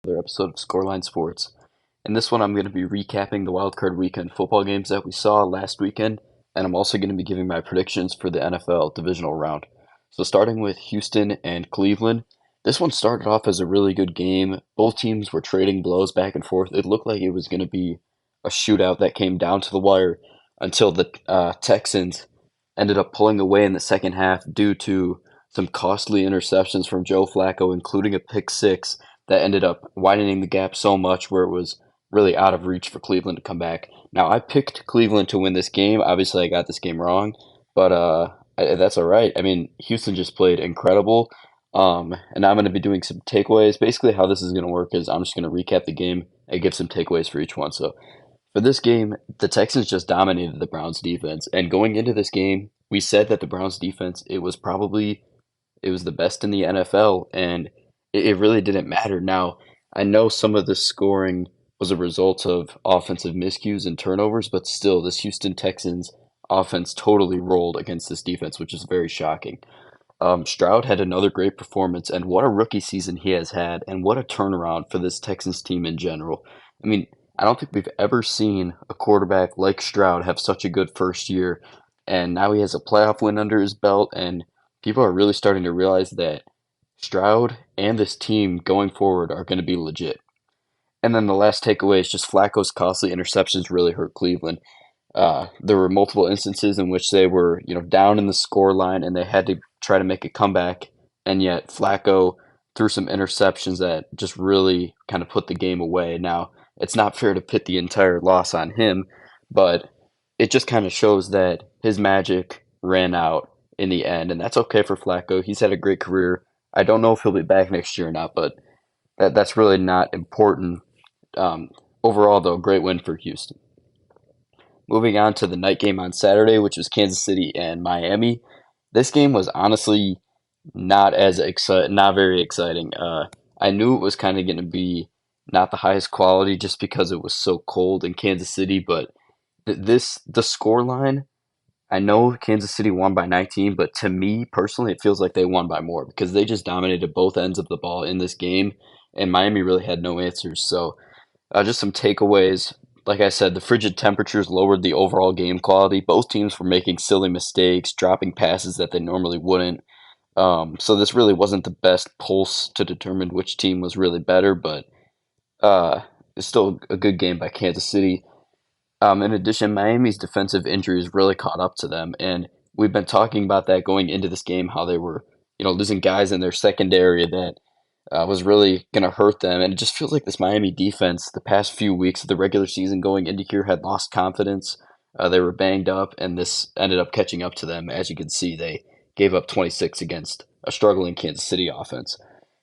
another episode of Scoreline Sports. In this one, I'm going to be recapping the wildcard weekend football games that we saw last weekend, and I'm also going to be giving my predictions for the NFL divisional round. So, starting with Houston and Cleveland, this one started off as a really good game. Both teams were trading blows back and forth. It looked like it was going to be a shootout that came down to the wire until the Texans ended up pulling away in the second half due to some costly interceptions from Joe Flacco, including a pick six that ended up widening the gap so much where it was really out of reach for Cleveland to come back. Now, I picked Cleveland to win this game. Obviously, I got this game wrong, but that's all right. I mean, Houston just played incredible. And I'm going to be doing some takeaways. Basically, how this is going to work is I'm just going to recap the game and give some takeaways for each one. So, for this game, the Texans just dominated the Browns defense. And going into this game, we said that the Browns defense, it was the best in the NFL, and it really didn't matter. Now, I know some of the scoring was a result of offensive miscues and turnovers, but still, this Houston Texans offense totally rolled against this defense, which is very shocking. Stroud had another great performance, and what a rookie season he has had, and what a turnaround for this Texans team in general. I mean, I don't think we've ever seen a quarterback like Stroud have such a good first year, and now he has a playoff win under his belt, and people are really starting to realize that Stroud and this team going forward are going to be legit. And then the last takeaway is just Flacco's costly interceptions really hurt Cleveland. There were multiple instances in which they were, down in the score line and they had to try to make a comeback, and yet Flacco threw some interceptions that just really kind of put the game away. Now, it's not fair to pit the entire loss on him, but it just kind of shows that his magic ran out in the end, and that's okay for Flacco. He's had a great career. I don't know if he'll be back next year or not, but that's really not important. Um, Overall, though, great win for Houston. Moving on to the night game on Saturday, which was Kansas City and Miami. This game was honestly not very exciting. I knew it was kind of going to be not the highest quality just because it was so cold in Kansas City, but the score line. I know Kansas City won by 19, but to me personally, it feels like they won by more because they just dominated both ends of the ball in this game, and Miami really had no answers. So, just some takeaways. Like I said, the frigid temperatures lowered the overall game quality. Both teams were making silly mistakes, dropping passes that they normally wouldn't. So this really wasn't the best pulse to determine which team was really better, but uh, it's still a good game by Kansas City. In addition, Miami's defensive injuries really caught up to them, and we've been talking about that going into this game, how they were, losing guys in their secondary that was really going to hurt them. And it just feels like this Miami defense, the past few weeks of the regular season going into here, had lost confidence. They were banged up, and this ended up catching up to them. As you can see, they gave up 26 against a struggling Kansas City offense.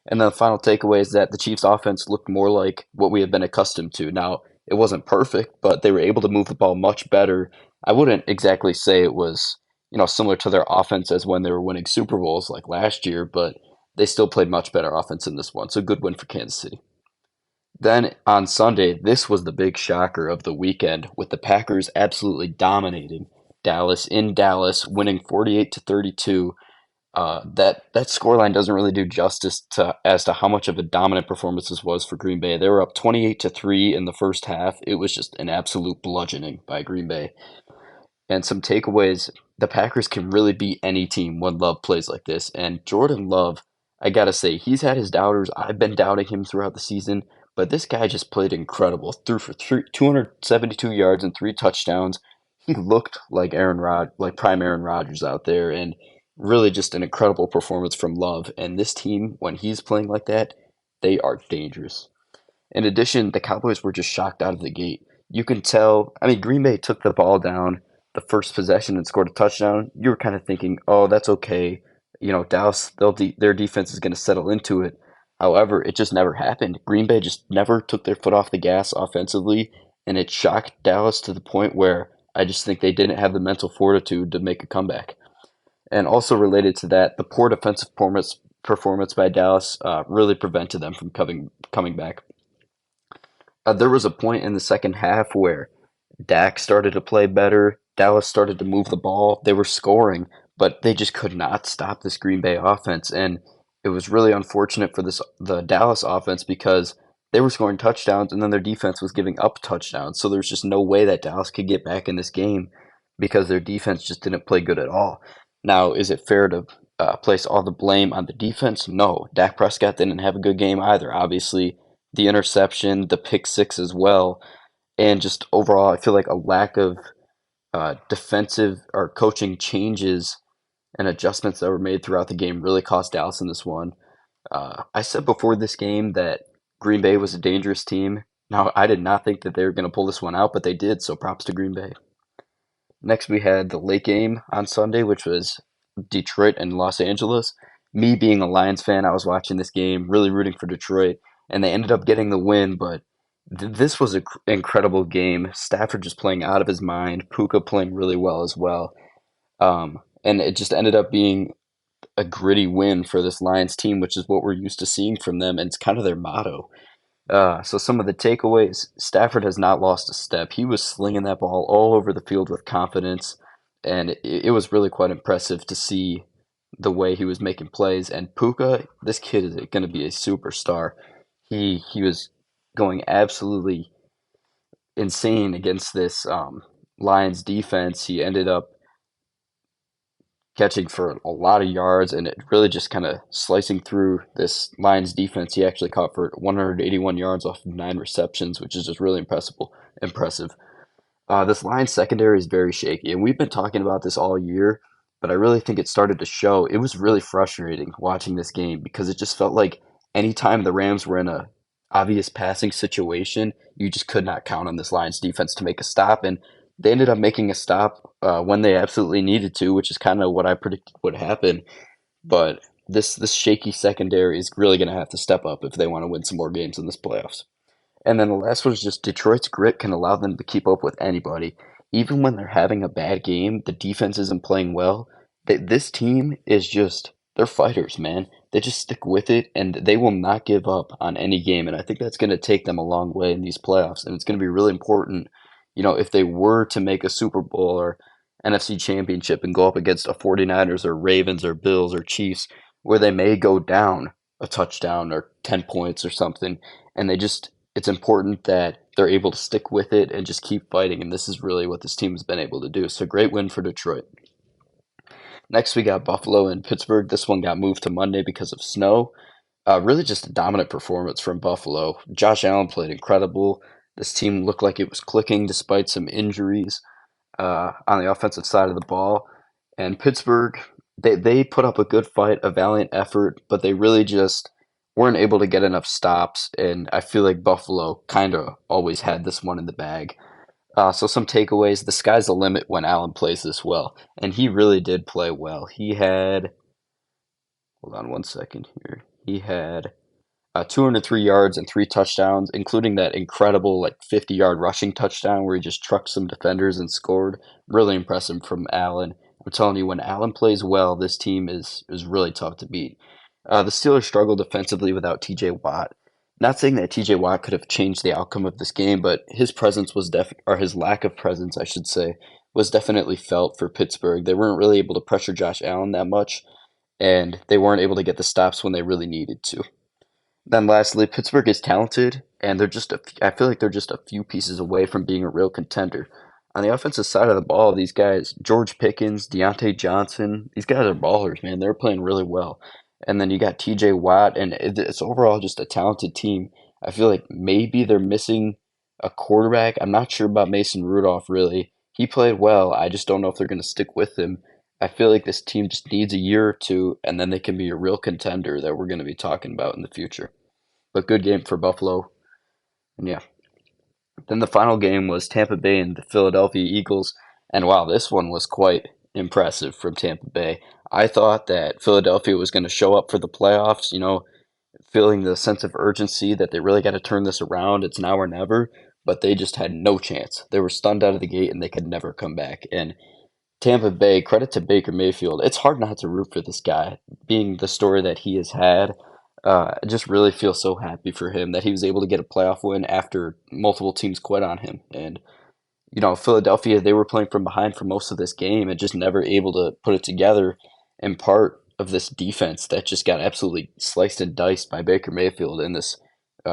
And then the final takeaway is that the Chiefs' offense looked more like what we have been accustomed to. Now, it wasn't perfect, but they were able to move the ball much better. I wouldn't exactly say it was, similar to their offense as when they were winning Super Bowls like last year, but they still played much better offense in this one. So good win for Kansas City. Then on Sunday, this was the big shocker of the weekend with the Packers absolutely dominating Dallas in Dallas, winning 48 to 32. That scoreline doesn't really do justice to as to how much of a dominant performance this was for Green Bay. They were up 28 to 3 in the first half. It was just an absolute bludgeoning by Green Bay. And some takeaways, the Packers can really beat any team when Love plays like this. And Jordan Love, I gotta say, he's had his doubters. I've been doubting him throughout the season, but this guy just played incredible. Threw for 272 yards and three touchdowns. He looked like like prime Aaron Rodgers out there, and really just an incredible performance from Love. And this team, when he's playing like that, they are dangerous. In addition, the Cowboys were just shocked out of the gate. You can tell, I mean, Green Bay took the ball down the first possession and scored a touchdown. You were kind of thinking, oh, that's okay. Dallas, their defense is going to settle into it. However, it just never happened. Green Bay just never took their foot off the gas offensively, and it shocked Dallas to the point where I just think they didn't have the mental fortitude to make a comeback. And also related to that, the poor defensive performance by Dallas really prevented them from coming back. There was a point in the second half where Dak started to play better. Dallas started to move the ball. They were scoring, but they just could not stop this Green Bay offense. And it was really unfortunate for the Dallas offense because they were scoring touchdowns, and then their defense was giving up touchdowns. So there's just no way that Dallas could get back in this game because their defense just didn't play good at all. Now, is it fair to place all the blame on the defense? No. Dak Prescott didn't have a good game either. Obviously, the interception, the pick six as well, and just overall, I feel like a lack of defensive or coaching changes and adjustments that were made throughout the game really cost Dallas in this one. I said before this game that Green Bay was a dangerous team. Now, I did not think that they were going to pull this one out, but they did, so props to Green Bay. Next, we had the late game on Sunday, which was Detroit and Los Angeles. Me being a Lions fan, I was watching this game, really rooting for Detroit, and they ended up getting the win, but this was an incredible game. Stafford just playing out of his mind, Puka playing really well as well. And it just ended up being a gritty win for this Lions team, which is what we're used to seeing from them, and it's kind of their motto. So some of the takeaways, Stafford has not lost a step. He was slinging that ball all over the field with confidence, and it was really quite impressive to see the way he was making plays. And Puka, this kid is going to be a superstar. He was going absolutely insane against this Lions defense. He ended up catching for a lot of yards and it really just kind of slicing through this Lions defense. He actually caught for 181 yards off of 9 receptions, which is just really impressive. Impressive. This Lions secondary is very shaky, and we've been talking about this all year, but I really think it started to show. It was really frustrating watching this game because it just felt like anytime the Rams were in a obvious passing situation, you just could not count on this Lions defense to make a stop, and they ended up making a stop when they absolutely needed to, which is kind of what I predicted would happen. But this shaky secondary is really going to have to step up if they want to win some more games in this playoffs. And then the last one is just Detroit's grit can allow them to keep up with anybody. Even when they're having a bad game, the defense isn't playing well. This team is just, they're fighters, man. They just stick with it and they will not give up on any game. And I think that's going to take them a long way in these playoffs. And it's going to be really important, if they were to make a Super Bowl or NFC championship and go up against a 49ers or Ravens or Bills or Chiefs, where they may go down a touchdown or 10 points or something. And it's important that they're able to stick with it and just keep fighting. And this is really what this team has been able to do. So great win for Detroit. Next, we got Buffalo and Pittsburgh. This one got moved to Monday because of snow. Really just a dominant performance from Buffalo. Josh Allen played incredible. This team looked like it was clicking despite some injuries on the offensive side of the ball. And Pittsburgh, they put up a good fight, a valiant effort, but they really just weren't able to get enough stops. And I feel like Buffalo kind of always had this one in the bag. So some takeaways: the sky's the limit when Allen plays this well, and he really did play well. He had, hold on one second here. He had 203 yards and 3 touchdowns, including that incredible 50-yard rushing touchdown where he just trucked some defenders and scored. Really impressive from Allen. I'm telling you, when Allen plays well, this team is really tough to beat. The Steelers struggled defensively without T.J. Watt. Not saying that T.J. Watt could have changed the outcome of this game, but his presence was or his lack of presence, I should say, was definitely felt for Pittsburgh. They weren't really able to pressure Josh Allen that much, and they weren't able to get the stops when they really needed to. Then lastly, Pittsburgh is talented, and I feel like they're just a few pieces away from being a real contender. On the offensive side of the ball, these guys, George Pickens, Deontay Johnson, these guys are ballers, man. They're playing really well. And then you got TJ Watt, and it's overall just a talented team. I feel like maybe they're missing a quarterback. I'm not sure about Mason Rudolph, really. He played well. I just don't know if they're going to stick with him. I feel like this team just needs a year or two, and then they can be a real contender that we're going to be talking about in the future. But good game for Buffalo. And yeah. Then the final game was Tampa Bay and the Philadelphia Eagles. And wow, this one was quite impressive from Tampa Bay. I thought that Philadelphia was going to show up for the playoffs, feeling the sense of urgency that they really got to turn this around. It's now or never. But they just had no chance. They were stunned out of the gate and they could never come back. And Tampa Bay, credit to Baker Mayfield. It's hard not to root for this guy, being the story that he has had. I just really feel so happy for him that he was able to get a playoff win after multiple teams quit on him. And, Philadelphia, they were playing from behind for most of this game and just never able to put it together in part of this defense that just got absolutely sliced and diced by Baker Mayfield in this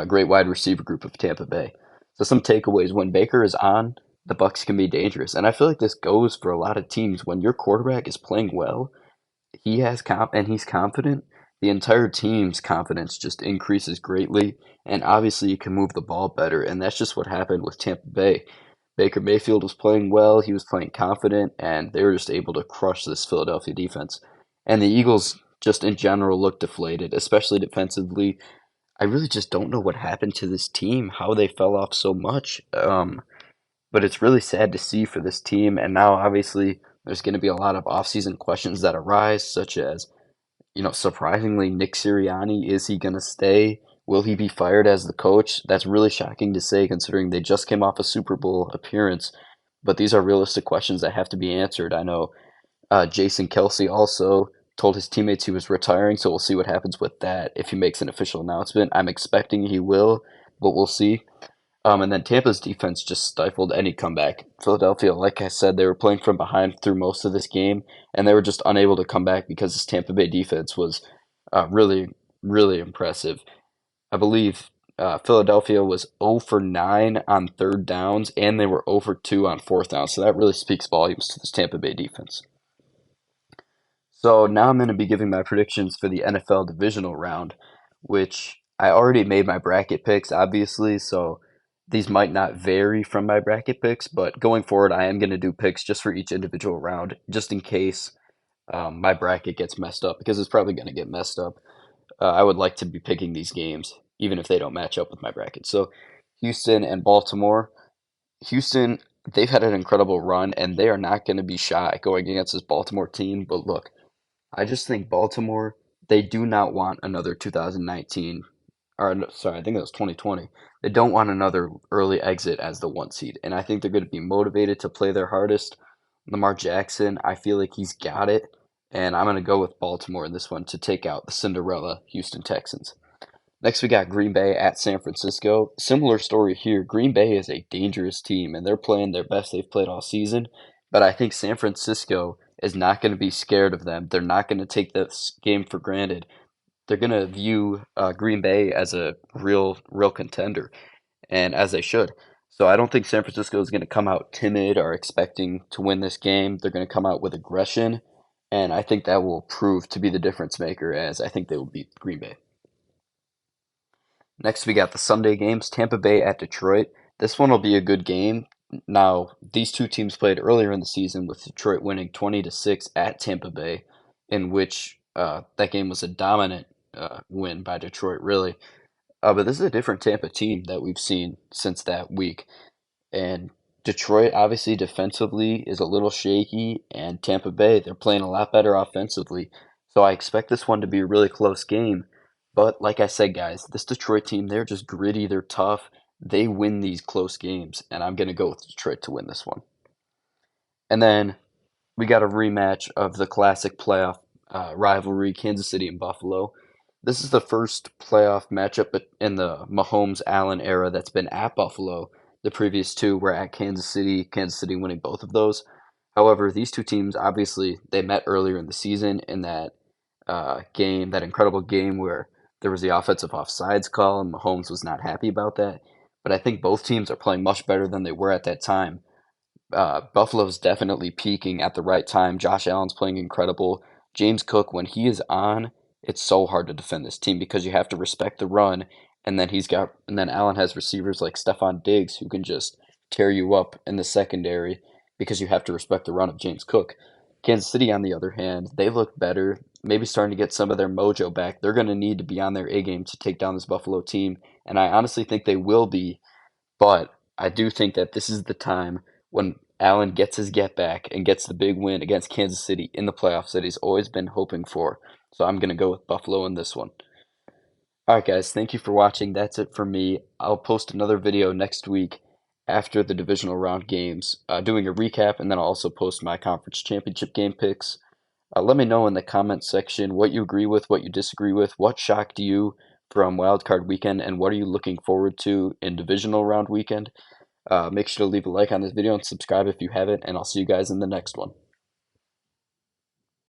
great wide receiver group of Tampa Bay. So some takeaways: when Baker is on, the Bucks can be dangerous, and I feel like this goes for a lot of teams. When your quarterback is playing well, he's confident. The entire team's confidence just increases greatly, and obviously you can move the ball better, and that's just what happened with Tampa Bay. Baker Mayfield was playing well, he was playing confident, and they were just able to crush this Philadelphia defense. And the Eagles just in general looked deflated, especially defensively. I really just don't know what happened to this team, how they fell off so much. But it's really sad to see for this team. And now, obviously, there's going to be a lot of offseason questions that arise, such as, surprisingly, Nick Sirianni, is he going to stay? Will he be fired as the coach? That's really shocking to say, considering they just came off a Super Bowl appearance. But these are realistic questions that have to be answered. I know Jason Kelsey also told his teammates he was retiring, so we'll see what happens with that if he makes an official announcement. I'm expecting he will, but we'll see. And then Tampa's defense just stifled any comeback. Philadelphia, like I said, they were playing from behind through most of this game, and they were just unable to come back because this Tampa Bay defense was really, really impressive. I believe Philadelphia was 0 for 9 on third downs, and they were 0 for 2 on fourth down. So that really speaks volumes to this Tampa Bay defense. So now I'm going to be giving my predictions for the NFL divisional round, which I already made my bracket picks, obviously. So these might not vary from my bracket picks, but going forward, I am going to do picks just for each individual round, just in case my bracket gets messed up, because it's probably going to get messed up. I would like to be picking these games, even if they don't match up with my bracket. So Houston and Baltimore. Houston, they've had an incredible run, and they are not going to be shy going against this Baltimore team. But look, I just think Baltimore, they do not want another 2019, or no, sorry, I think it was 2020. They don't want another early exit as the one seed, and I think they're going to be motivated to play their hardest. Lamar Jackson, I feel like he's got it, and I'm going to go with Baltimore in this one to take out the Cinderella Houston Texans. Next, we got Green Bay at San Francisco. Similar story here. Green Bay is a dangerous team, and they're playing their best they've played all season. But I think San Francisco is not going to be scared of them. They're not going to take this game for granted. They're going to view Green Bay as a real contender, and as they should. So I don't think San Francisco is going to come out timid or expecting to win this game. They're going to come out with aggression, and I think that will prove to be the difference maker, as I think they will beat Green Bay. Next, we got the Sunday games, Tampa Bay at Detroit. This one will be a good game. Now, these two teams played earlier in the season with Detroit winning 20-6 at Tampa Bay, in which that game was a dominant win by Detroit, really. But this is a different Tampa team that we've seen since that week. And Detroit, obviously, defensively is a little shaky, and Tampa Bay, they're playing a lot better offensively. So I expect this one to be a really close game. But like I said, guys, this Detroit team, they're just gritty, they're tough. They win these close games, and I'm going to go with Detroit to win this one. And then we got a rematch of the classic playoff rivalry, Kansas City and Buffalo. This is the first playoff matchup in the Mahomes-Allen era that's been at Buffalo. The previous two were at Kansas City winning both of those. However, these two teams, obviously, they met earlier in the season in that game, that incredible game where there was the offensive offsides call, and Mahomes was not happy about that. But I think both teams are playing much better than they were at that time. Buffalo's definitely peaking at the right time. Josh Allen's playing incredible. James Cook, when he is on, it's so hard to defend this team because you have to respect the run, and then Allen has receivers like Stephon Diggs who can just tear you up in the secondary because you have to respect the run of James Cook. Kansas City, on the other hand, they look better, maybe starting to get some of their mojo back. They're going to need to be on their A game to take down this Buffalo team, and I honestly think they will be. But I do think that this is the time when Allen gets his get back and gets the big win against Kansas City in the playoffs that he's always been hoping for. So I'm going to go with Buffalo in this one. All right, guys, thank you for watching. That's it for me. I'll post another video next week after the divisional round games, doing a recap, and then I'll also post my conference championship game picks. Let me know in the comments section what you agree with, what you disagree with, what shocked you from Wild Card Weekend, and what are you looking forward to in Divisional Round Weekend. Make sure to leave a like on this video and subscribe if you haven't, and I'll see you guys in the next one.